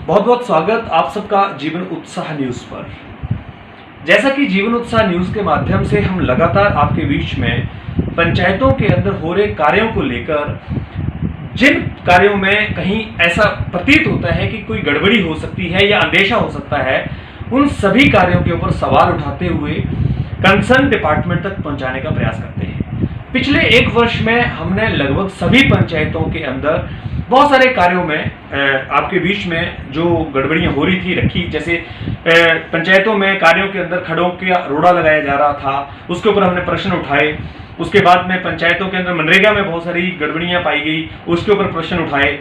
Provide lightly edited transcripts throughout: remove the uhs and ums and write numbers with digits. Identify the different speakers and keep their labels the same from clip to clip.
Speaker 1: बहुत बहुत स्वागत आप सबका जीवन उत्साह न्यूज़ पर। जैसा कि जीवन उत्साह न्यूज़ के माध्यम से हम लगातार आपके बीच में पंचायतों के अंदर हो रहे कार्यों को लेकर, जिन कार्यों में कहीं ऐसा प्रतीत होता है कि कोई गड़बड़ी हो सकती है या अंदेशा हो सकता है, उन सभी कार्यों के ऊपर सवाल उठाते हुए कंसर्न डिपार्टमेंट तक पहुंचाने का प्रयास करते हैं। पिछले एक वर्ष में हमने लगभग सभी पंचायतों के अंदर बहुत सारे कार्यों में आपके बीच में जो गड़बड़ियां हो रही थी रखी, जैसे पंचायतों में कार्यों के अंदर खड़ों का रोड़ा लगाया जा रहा था, उसके ऊपर हमने प्रश्न उठाए। उसके बाद में पंचायतों के अंदर मनरेगा में बहुत सारी गड़बड़ियां पाई गई, उसके ऊपर प्रश्न उठाए।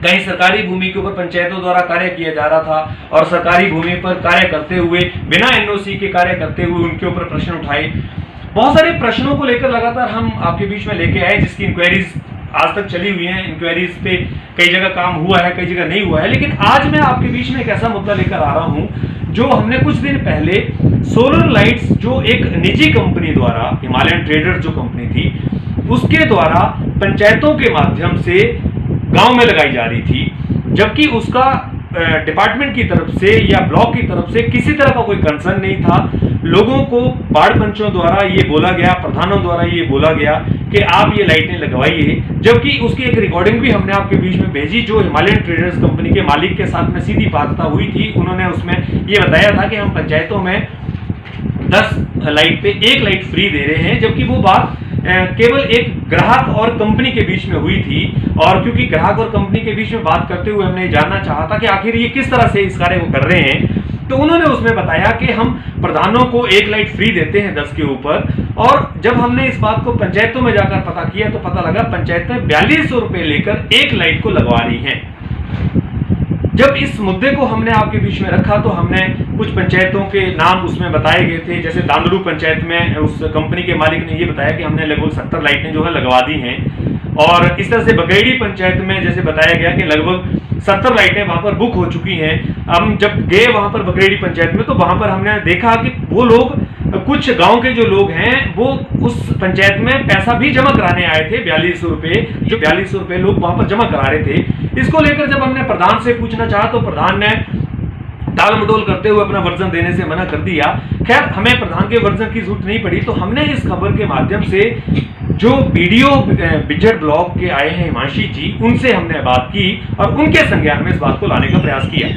Speaker 1: कहीं सरकारी भूमि के ऊपर पंचायतों द्वारा कार्य किया जा रहा था और सरकारी भूमि पर कार्य करते हुए बिना एनओसी के कार्य करते हुए उनके ऊपर प्रश्न उठाए। बहुत सारे प्रश्नों को लेकर लगातार हम आपके बीच में लेके आए, जिसकी इंक्वायरीज आज तक चली हुई हैं। इंक्वायरीज पे कई जगह काम हुआ है, कई जगह नहीं हुआ है, लेकिन आज मैं आपके बीच में एक ऐसा मुद्दा लेकर आ रहा हूं जो हमने कुछ दिन पहले सोलर लाइट्स, जो एक निजी कंपनी द्वारा, हिमालयन ट्रेडर्स जो कंपनी थी, उसके द्वारा पंचायतों के माध्यम से गांव में लगाई जा रही थी, जबकि उसका डिपार्टमेंट की तरफ से या ब्लॉक की तरफ से किसी तरह का कोई कंसर्न नहीं था। लोगों को वार्ड पंचों द्वारा ये बोला गया, प्रधानों द्वारा ये बोला गया कि आप ये लाइटें लगवाइए, जबकि उसकी एक रिकॉर्डिंग भी हमने आपके बीच में भेजी, जो हिमालयन ट्रेडर्स कंपनी के मालिक के साथ में सीधी वार्ता हुई थी। उन्होंने उसमें ये बताया था कि हम पंचायतों में 10 लाइट पे 1 लाइट फ्री दे रहे हैं, जबकि वो बात केवल एक ग्राहक और कंपनी के बीच में हुई थी। और क्योंकि ग्राहक और कंपनी के बीच में बात करते हुए हमने जानना चाहा था कि आखिर ये किस तरह से इस कार्य को कर रहे हैं, तो उन्होंने उसमें बताया कि हम प्रधानों को 1 लाइट फ्री देते हैं 10 के ऊपर। और जब हमने इस बात को पंचायतों में जाकर पता किया तो पता लगा पंचायतें 4200 रुपए लेकर 1 लाइट को लगवा रही हैं। जब इस मुद्दे को हमने आपके बीच में रखा तो हमने कुछ पंचायतों के नाम उसमें बताए गए थे। जैसे दांदड़ू पंचायत में उस कंपनी के मालिक ने ये बताया कि हमने लगभग 70 लाइटें जो है लगवा दी हैं। और इस तरह से बगेड़ी पंचायत में जैसे बताया गया कि लगभग 70 लाइटें वहां पर बुक हो चुकी हैं। हम जब गए वहां पर बगेड़ी पंचायत में तो वहां पर हमने देखा कि वो लोग, कुछ गांव के जो लोग हैं, वो उस पंचायत में पैसा भी जमा कराने आए थे, 4200 रुपए, जो 4200 रुपए लोग वहां पर जमा करा रहे थे। इसको लेकर जब हमने प्रधान से पूछना चाहा तो प्रधान ने टाल मटोल करते हुए अपना वर्जन देने से मना कर दिया। खैर, हमें प्रधान के वर्जन की जरूरत नहीं पड़ी, तो हमने इस खबर के माध्यम से जो वीडियो बिजड़ ब्लॉक के आए हैं हिमांशी जी, उनसे हमने बात की और उनके संज्ञान में इस बात को लाने का प्रयास किया।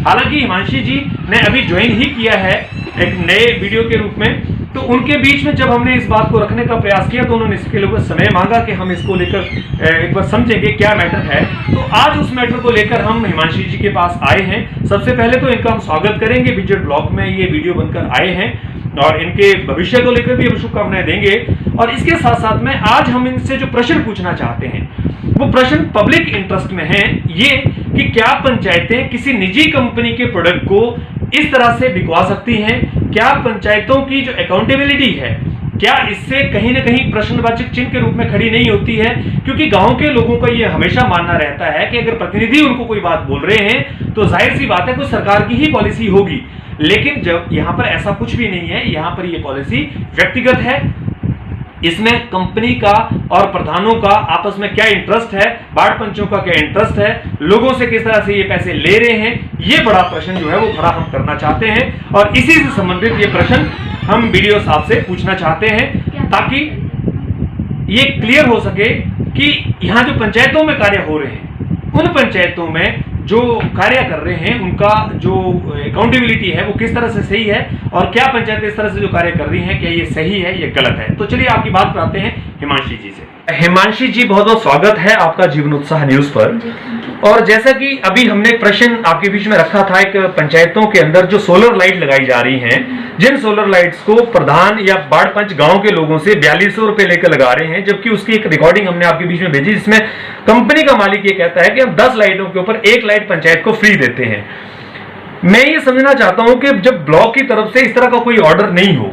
Speaker 1: हालांकि हिमांशी जी ने अभी ज्वाइन ही किया है एक नए वीडियो के रूप में, तो उनके बीच में जब हमने इस बात को रखने का प्रयास किया तो उन्होंने इसके लिए समय मांगा कि हम इसको लेकर एक बार समझेंगे क्या मैटर है। तो आज उस मैटर को लेकर हम हिमांशी जी के पास आए हैं। सबसे पहले तो इनका हम स्वागत करेंगे, बिजड़ ब्लॉक में ये वीडियो बनकर आए हैं और इनके भविष्य को लेकर भी हम शुभकामनाएं देंगे। और इसके साथ साथ में आज हम इनसे जो प्रश्न पूछना चाहते हैं वो प्रश्न पब्लिक इंटरेस्ट में है, ये कि क्या पंचायतें किसी निजी कंपनी के प्रोडक्ट को इस तरह से बिकवा सकती हैं? क्या पंचायतों की जो अकाउंटेबिलिटी है, क्या इससे कहीं ना कहीं प्रश्नवाचक चिन्ह के रूप में खड़ी नहीं होती है? क्योंकि गांव के लोगों का यह हमेशा मानना रहता है कि अगर प्रतिनिधि उनको कोई बात बोल रहे हैं तो जाहिर सी बात है कोई सरकार की ही पॉलिसी होगी, लेकिन जब यहां पर ऐसा कुछ भी नहीं है। यहां पर यह पॉलिसी व्यक्तिगत है, इसमें कंपनी का और प्रधानों का आपस में क्या इंटरेस्ट है, वार्ड पंचों का क्या इंटरेस्ट है, लोगों से किस तरह से ये पैसे ले रहे हैं, ये बड़ा प्रश्न जो है वो खड़ा हम करना चाहते हैं। और इसी से संबंधित ये प्रश्न हम वीडियो साहब से पूछना चाहते हैं ताकि ये क्लियर हो सके कि यहाँ जो पंचायतों में कार्य हो रहे हैं, उन पंचायतों में जो कार्य कर रहे हैं उनका जो अकाउंटेबिलिटी है वो किस तरह से सही है, और क्या पंचायतें इस तरह से जो कार्य कर रही हैं क्या ये सही है, ये गलत है। तो चलिए आपकी बात कराते हैं हिमांशी जी से। हिमांशी जी, बहुत बहुत स्वागत है आपका जीवन उत्साह न्यूज पर। और जैसा कि अभी हमने प्रश्न आपके बीच में रखा था, एक पंचायतों के अंदर जो सोलर लाइट लगाई जा रही हैं, जिन सोलर लाइट्स को प्रधान या वार्ड पंच गांव के लोगों से 4200 रुपए लेकर लगा रहे हैं, जबकि उसकी एक रिकॉर्डिंग हमने आपके बीच में भेजी, जिसमें कंपनी का मालिक ये कहता है कि हम 10 लाइटों के ऊपर 1 लाइट पंचायत को फ्री देते हैं। मैं ये समझना चाहता हूं कि जब ब्लॉक की तरफ से इस तरह का कोई ऑर्डर नहीं हो,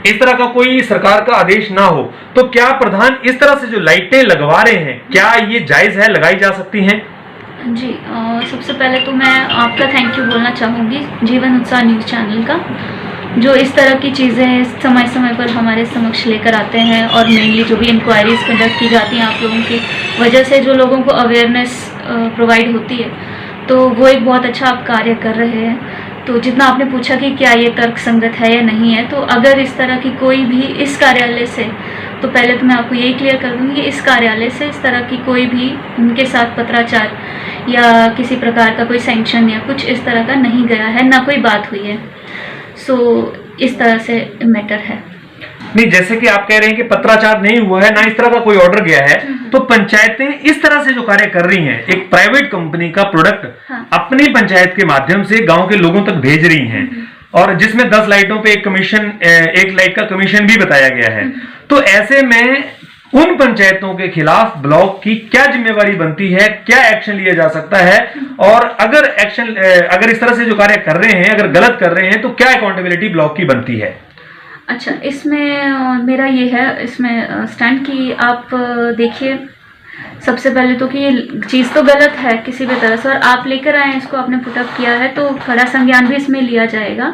Speaker 1: इस तरह का कोई सरकार का आदेश ना हो, तो क्या प्रधान इस तरह से जो लाइटें लगवा रहे हैं, क्या ये जायज है, लगाई जा सकती हैं?
Speaker 2: जी, सबसे पहले तो मैं आपका थैंक यू बोलना चाहूँगी जीवन उत्साह न्यूज़ चैनल का, जो इस तरह की चीज़ें समय समय पर हमारे समक्ष लेकर आते हैं। और मेनली जो भी इंक्वायरीज कंडक्ट की जाती हैं आप लोगों की वजह से जो लोगों को अवेयरनेस प्रोवाइड होती है, तो वो एक बहुत अच्छा आप कार्य कर रहे हैं। तो जितना आपने पूछा कि क्या ये तर्क संगत है या नहीं है, तो अगर इस तरह की कोई भी इस कार्यालय से, तो पहले तो मैं आपको यही क्लियर कर दूँगी कि इस कार्यालय से इस तरह की कोई भी उनके साथ पत्राचार या किसी प्रकार का कोई सैंक्शन या कुछ इस तरह का नहीं गया है, ना कोई बात हुई है। सो इस तरह से मैटर है।
Speaker 1: नहीं, जैसे कि आप कह रहे हैं कि पत्राचार नहीं हुआ है, ना इस तरह का कोई ऑर्डर गया है, तो पंचायतें इस तरह से जो कार्य कर रही हैं, एक प्राइवेट कंपनी का प्रोडक्ट अपनी पंचायत के माध्यम से गांव के लोगों तक भेज रही हैं, और जिसमें 10 लाइटों पे एक लाइट का कमीशन भी बताया गया है, तो ऐसे में उन पंचायतों के खिलाफ ब्लॉक की क्या जिम्मेवारी बनती है, क्या एक्शन लिया जा सकता है, और अगर इस तरह से जो कार्य कर रहे हैं, अगर गलत कर रहे हैं, तो क्या अकाउंटेबिलिटी ब्लॉक की बनती है?
Speaker 2: अच्छा, इसमें मेरा ये है इसमें स्टैंड कि आप देखिए, सबसे पहले तो कि ये चीज़ तो गलत है किसी भी तरह से, और आप लेकर आए इसको, आपने पुटअप किया है, तो कड़ा संज्ञान भी इसमें लिया जाएगा।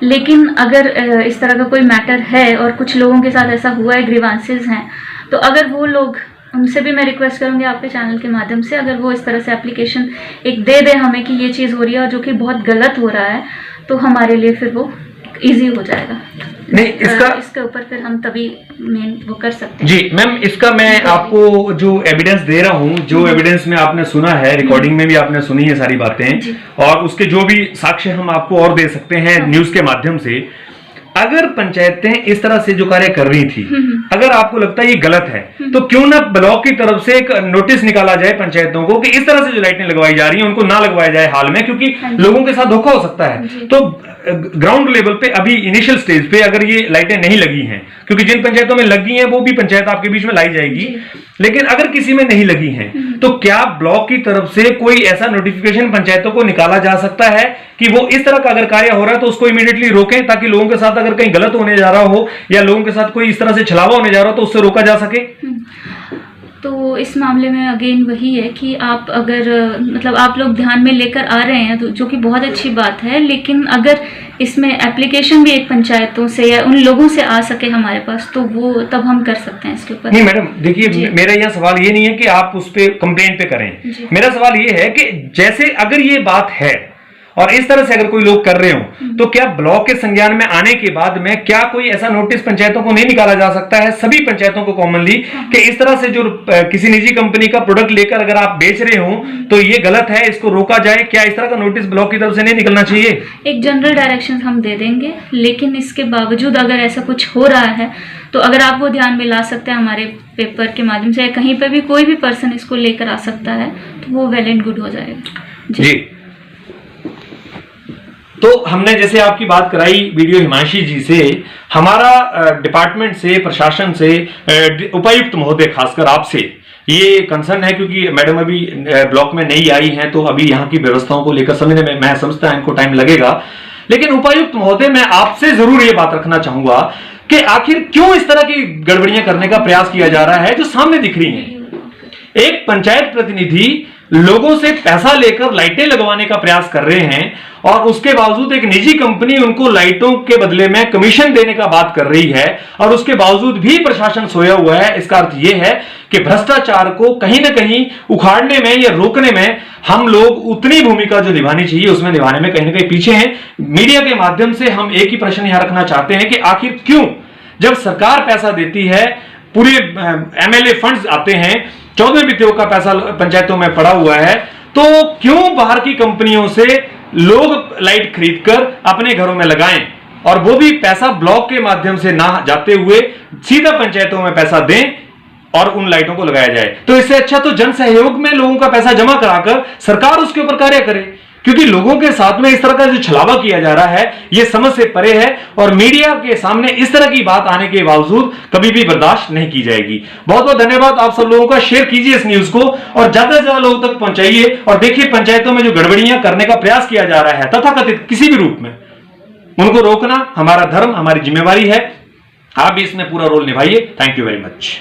Speaker 2: लेकिन अगर इस तरह का कोई मैटर है और कुछ लोगों के साथ ऐसा हुआ है, ग्रीवांसेस हैं, तो अगर वो लोग, उनसे भी मैं रिक्वेस्ट करूंगी आपके चैनल के माध्यम से, अगर वो इस तरह से एप्लीकेशन एक दे दे हमें कि ये चीज़ हो रही है और जो कि बहुत गलत हो रहा है, तो हमारे लिए फिर वो इजी हो जाएगा।
Speaker 1: नहीं,
Speaker 2: इसके ऊपर फिर हम तभी मेन वो कर सकते हैं।
Speaker 1: जी मैम, इसका मैं आपको जो एविडेंस दे रहा हूँ, जो एविडेंस में आपने सुना है, रिकॉर्डिंग में भी आपने सुनी है सारी बातें, और उसके जो भी साक्ष्य हम आपको और दे सकते हैं न्यूज के माध्यम से। अगर पंचायतें इस तरह से जो कार्य कर रही थी, अगर आपको लगता है ये गलत है, तो क्यों ना ब्लॉक की तरफ से एक नोटिस निकाला जाए पंचायतों को कि इस तरह से जो लाइटें लगवाई जा रही हैं उनको ना लगवाया जाए हाल में, क्योंकि लोगों के साथ धोखा हो सकता है। तो ग्राउंड लेवल पे, अभी इनिशियल स्टेज पे अगर ये लाइटें नहीं लगी हैं, क्योंकि जिन पंचायतों में लगी हैं वो भी पंचायत आपके बीच में लाई जाएगी, लेकिन अगर किसी में नहीं लगी हैं, तो क्या ब्लॉक की तरफ से कोई ऐसा नोटिफिकेशन पंचायतों को निकाला जा सकता है कि वो इस तरह का अगर कार्य हो रहा है तो उसको इमीडिएटली रोकें, ताकि लोगों के साथ अगर कहीं गलत होने जा रहा हो या लोगों के साथ कोई इस तरह से छलावा होने जा रहा हो तो उससे रोका जा सके?
Speaker 2: तो इस मामले में अगेन वही है कि आप अगर मतलब आप लोग ध्यान में लेकर आ रहे हैं, तो जो कि बहुत अच्छी बात है, लेकिन अगर इसमें एप्लीकेशन भी एक पंचायतों से या उन लोगों से आ सके हमारे पास, तो वो तब हम कर सकते हैं इसके ऊपर।
Speaker 1: नहीं मैडम, देखिए, मेरा यह सवाल ये नहीं है कि आप उस पर कंप्लेंट पे करें, मेरा सवाल ये है कि जैसे अगर ये बात है और इस तरह से अगर कोई लोग कर रहे हो, तो क्या ब्लॉक के संज्ञान में आने के बाद में क्या कोई ऐसा नोटिस पंचायतों को नहीं निकाला जा सकता है, सभी पंचायतों को कॉमनली, कि इस तरह से जो किसी निजी कंपनी का प्रोडक्ट लेकर अगर आप बेच रहे हो तो ये गलत है, इसको रोका जाए? क्या इस तरह का नोटिस ब्लॉक की तरफ से नहीं निकलना चाहिए?
Speaker 2: एक जनरल डायरेक्शन हम दे देंगे, लेकिन इसके बावजूद अगर ऐसा कुछ हो रहा है तो अगर आप वो ध्यान में ला सकते हैं हमारे पेपर के माध्यम से, या कहीं पर भी कोई भी पर्सन इसको लेकर आ सकता है, तो वो वेल एंड गुड हो जाएगा।
Speaker 1: जी, तो हमने जैसे आपकी बात कराई वीडियो हिमांशी जी से, हमारा डिपार्टमेंट से, प्रशासन से, उपायुक्त महोदय खासकर आपसे ये कंसर्न है, क्योंकि मैडम अभी ब्लॉक में नहीं आई हैं, तो अभी यहाँ की व्यवस्थाओं को लेकर समझने में मैं समझता है इनको टाइम लगेगा, लेकिन उपायुक्त महोदय मैं आपसे जरूर ये बात रखना चाहूंगा कि आखिर क्यों इस तरह की गड़बड़ियां करने का प्रयास किया जा रहा है जो सामने दिख रही हैं। एक पंचायत प्रतिनिधि लोगों से पैसा लेकर लाइटें लगवाने का प्रयास कर रहे हैं, और उसके बावजूद एक निजी कंपनी उनको लाइटों के बदले में कमीशन देने का बात कर रही है, और उसके बावजूद भी प्रशासन सोया हुआ है। इसका अर्थ यह है कि भ्रष्टाचार को कहीं ना कहीं उखाड़ने में या रोकने में हम लोग उतनी भूमिका जो निभानी चाहिए उसमें निभाने में कहीं ना कहीं पीछे हैं। मीडिया के माध्यम से हम एक ही प्रश्न यहां रखना चाहते हैं कि आखिर क्यों, जब सरकार पैसा देती है, पूरे एमएलए फंड्स आते हैं, 14 वित्तों का पैसा पंचायतों में पड़ा हुआ है, तो क्यों बाहर की कंपनियों से लोग लाइट खरीदकर अपने घरों में लगाएं, और वो भी पैसा ब्लॉक के माध्यम से ना जाते हुए सीधा पंचायतों में पैसा दें और उन लाइटों को लगाया जाए? तो इससे अच्छा तो जन सहयोग में लोगों का पैसा जमा कराकर सरकार उसके ऊपर कार्य करे, क्योंकि लोगों के साथ में इस तरह का जो छलावा किया जा रहा है ये समझ से परे है, और मीडिया के सामने इस तरह की बात आने के बावजूद कभी भी बर्दाश्त नहीं की जाएगी। बहुत बहुत धन्यवाद आप सब लोगों का। शेयर कीजिए इस न्यूज को और ज्यादा से ज्यादा लोगों तक पहुंचाइए, और देखिए पंचायतों में जो गड़बड़ियां करने का प्रयास किया जा रहा है तथाकथित किसी भी रूप में, उनको रोकना हमारा धर्म, हमारी जिम्मेवारी है। आप भी इसमें पूरा रोल निभाइए। Thank you very much.